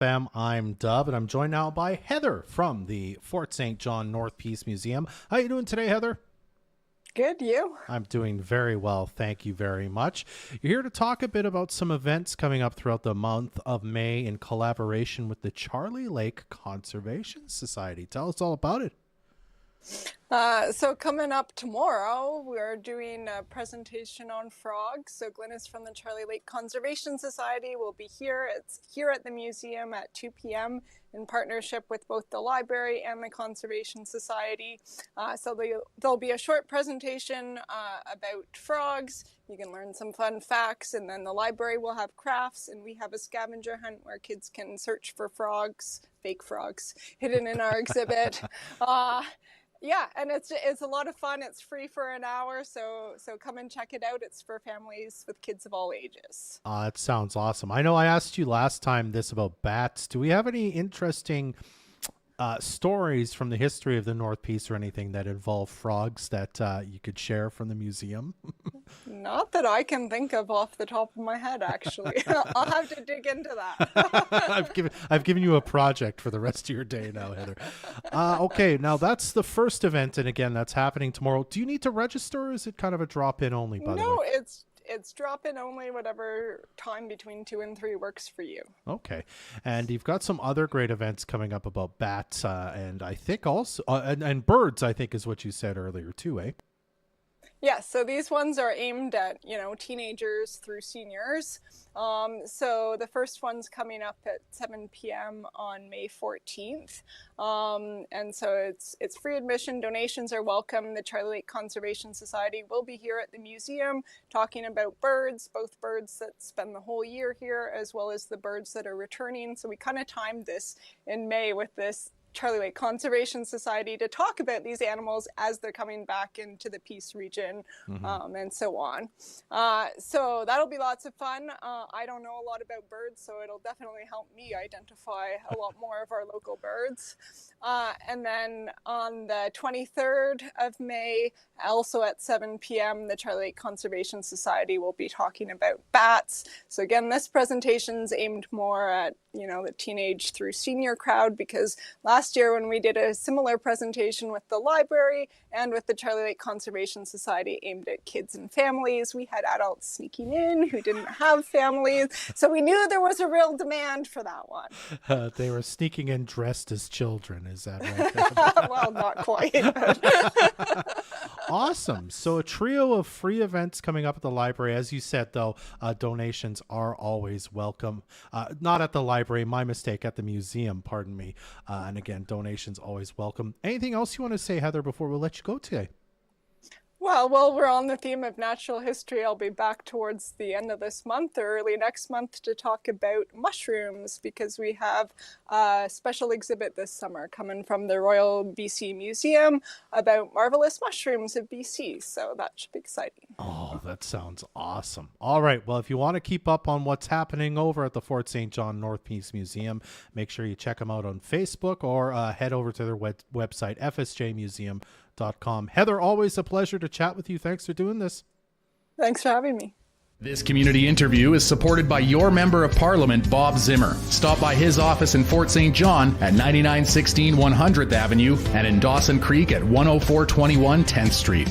FM. I'm Dub, and I'm joined now by Heather from the Fort St. John North Peace Museum. How are you doing today, Heather? Good, you? I'm doing very well. Thank you very much. You're here to talk a bit about some events coming up throughout the month of May in collaboration with the Charlie Lake Conservation Society. Tell us all about it. So coming up tomorrow, we're doing a presentation on frogs. So Glynis from the Charlie Lake Conservation Society will be here. It's here at the museum at 2 p.m. in partnership with both the library and the Conservation Society. So there'll be a short presentation about frogs. You can learn some fun facts, and then the library will have crafts, and we have a scavenger hunt where kids can search for frogs, fake frogs, hidden in our exhibit. Yeah, and it's a lot of fun. It's free for an hour, so come and check it out. It's for families with kids of all ages. It sounds awesome. I know I asked you last time this about bats. Do we have any interesting stories from the history of the North Peace or anything that involve frogs that you could share from the museum? Not that I can think of off the top of my head, actually. I'll have to dig into that. I've given you a project for the rest of your day now, Heather. Okay, now that's the first event, and again, that's happening tomorrow. Do you need to register, or is it kind of a drop-in only, by the way? No, it's drop-in only, whatever time between 2 and 3 works for you. Okay. And you've got some other great events coming up about bats and I think also, and birds, I think is what you said earlier too, eh? Yes, so these ones are aimed at, teenagers through seniors. So the first one's coming up at 7 p.m. on May 14th. And so it's free admission. Donations are welcome. The Charlie Lake Conservation Society will be here at the museum talking about birds, both birds that spend the whole year here as well as the birds that are returning. So we kind of timed this in May with this Charlie Lake Conservation Society to talk about these animals as they're coming back into the Peace region, and so on. So that'll be lots of fun. I don't know a lot about birds, so it'll definitely help me identify a lot more of our local birds. And then on the 23rd of May, also at 7 p.m., the Charlie Lake Conservation Society will be talking about bats. So again, this presentation's aimed more at, the teenage through senior crowd, because last year when we did a similar presentation with the library and with the Charlie Lake Conservation Society aimed at kids and families, we had adults sneaking in who didn't have families. So we knew there was a real demand for that one. They were sneaking in dressed as children, is that right? Well, not quite. Awesome. So a trio of free events coming up at the library. As you said, though, donations are always welcome. Not at the library, my mistake, at the museum, pardon me. And again, donations always welcome. Anything else you want to say, Heather, before we let you go today? Well, while we're on the theme of natural history, I'll be back towards the end of this month or early next month to talk about mushrooms, because we have a special exhibit this summer coming from the Royal BC Museum about marvelous mushrooms of BC. So that should be exciting. Oh, that sounds awesome. All right. Well, if you want to keep up on what's happening over at the Fort St. John North Peace Museum, make sure you check them out on Facebook or head over to their website, FSJmuseum.com. Heather, always a pleasure to chat with you. Thanks for doing this. Thanks for having me. This community interview is supported by your Member of Parliament, Bob Zimmer. Stop by his office in Fort St. John at 9916 100th Avenue and in Dawson Creek at 10421 10th Street.